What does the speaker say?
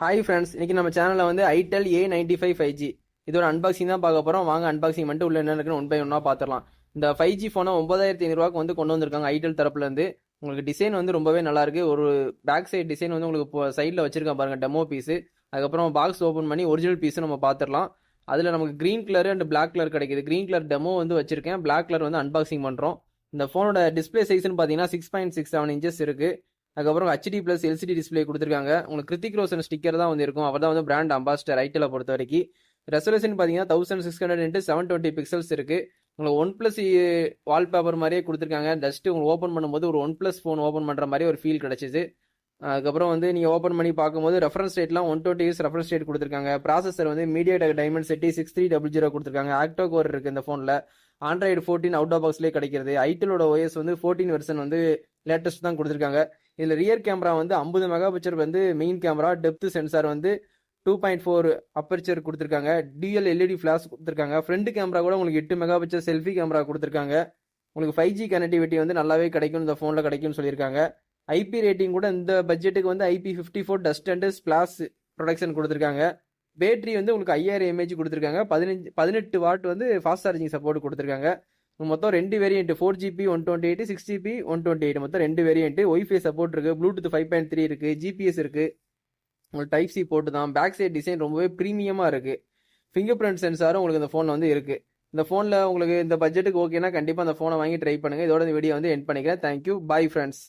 Hi friends, இன்னைக்கு நம்ம சேனலில் வந்து ஐடெல் A95 5G இதோட அன்பாக்சிங் தான் பார்க்க போகிறோம். வாங்க அன்பாக்சிங் பண்ணிட்டு உள்ள என்ன இருக்குன்னு ஒன் பை ஒன்றா பார்த்துடலாம். இந்த 5G ஃபோனை 9500 வந்து கொண்டு வந்திருக்காங்க ஐடெல் தரப்புலேருந்து. உங்களுக்கு டிசைன் வந்து ரொம்பவே நல்லா இருக்கு. ஒரு பேக் சைடு டிசைன் வந்து உங்களுக்கு இப்போ சைடில் வச்சிருக்கேன் பாருங்க, டெமோ பீஸு. அதுக்கப்புறம் பாக்ஸ் ஓப்பன் பண்ணி ஒரிஜினல் பீஸு நம்ம பார்த்துடலாம். அதில் நமக்கு green colour and black colour கிடைக்குது. க்ரீன் கலர் டெமோ வந்து வச்சிருக்கேன், பிளாக் கலர் வந்து அன்பாக்சிங் பண்ணுறோம். இந்த ஃபோனோட டிஸ்பிளே சைஸ்னு பார்த்தீங்கன்னா 6.67 இன்ச்சஸ் இருக்கு. அதுக்கப்புறம் HD ப்ளஸ் LCD டிஸ்பிளே கொடுத்துருக்காங்க. உங்களுக்கு கிருத்திக் ரோஷன் ஸ்டிக்கர் தான் வந்து இருக்கும். அவர் தான் வந்து பிராண்ட் அம்பாசிடர் ஐடெலை பொறுத்த வரைக்கும். ரெசல்யூஷன் பார்த்தீங்கன்னா 1600x720 பிக்சல்ஸ் இருக்கு. உங்களுக்கு ஒன் பிளஸ் வால்பேப்பர் மாதிரியே கொடுத்துருக்காங்க. ஜஸ்ட் உங்களுக்கு ஓப்பன் பண்ணும்போது ஒரு ஒன் பிளஸ் ஃபோன் ஓப்பன் பண்ணுற மாதிரி ஒரு ஃபீல் கிடைச்சிது. அதுக்கப்புறம் வந்து நீங்கள் ஓப்பன் பண்ணி பார்க்கும்போது ரெஃபரன்ஸ் ரேட்லாம் 120 இயர்ஸ் ரெஃபரன்ஸ் ரேட் கொடுத்துருக்காங்க. ப்ராசஸர் வந்து MediaTek Dimensity 6300 கொடுத்துருக்காங்க. ஆக்டோ கோர் இருக்குது இந்த ஃபோனில். ஆண்ட்ராய்டு 14 அவுட் ஆஃப் பாக்ஸ்லேயே கிடைக்கிறது. ஐடெலோட OS வந்து 14 வெர்ஷன் வந்து லேட்டஸ்ட் தான் கொடுத்துருக்காங்க. இதில் ரியர் கேமரா வந்து 50 மெகா பிக்சர் வந்து மெயின் கேமரா. டெப்த் சென்சார் வந்து 2.4 அப்பர்ச்சர் கொடுத்துருக்காங்க. டிஎல் LED ஃபிளாஷ் கொடுத்துருக்காங்க. ஃப்ரண்ட் கேமரா கூட உங்களுக்கு 8 மெகா பிக்சர் செல்ஃபி கேமரா கொடுத்துருக்காங்க. உங்களுக்கு 5G கனெக்டிவிட்டி வந்து நல்லாவே கிடைக்கும், இந்த ஃபோனில் கிடைக்கும்னு சொல்லியிருக்காங்க. IP ரேட்டிங் கூட இந்த பட்ஜெட்டுக்கு வந்து IP54 dust and splash production கொடுத்துருக்காங்க. பேட்டரி வந்து உங்களுக்கு 5000 mAh கொடுத்துருக்காங்க. 18 வாட் வந்து ஃபாஸ்ட் சார்ஜிங் சப்போர்ட் கொடுத்துருக்காங்க. மொத்தம் 2 வேரியன்ட், 4GB 128, 6GB 128, மொத்தம் 2 வேரியன்ட். ஒய்ஃபை சப்போர்ட் இருக்கு, ப்ளூடூத் 5.3 இருக்கு, GPS இருக்கு. உங்களுக்கு டைப் சி போட்டு தான். பேக் சைட் டிசைன் ரொம்பவே ப்ரீமியமா இருக்கு. ஃபிங்கர் பிரிண்ட் சென்சாரும் உங்களுக்கு இந்த ஃபோனில் வந்து இருக்கு. இந்த ஃபோனில் உங்களுக்கு இந்த பட்ஜெட்டுக்கு ஓகேனா கண்டிப்பாக அந்த ஃபோனை வாங்கி ட்ரை பண்ணுங்க. இதோட இந்த வீடியோ வந்து எண்ட் பண்ணிக்கிறேன். Thank you, bye friends.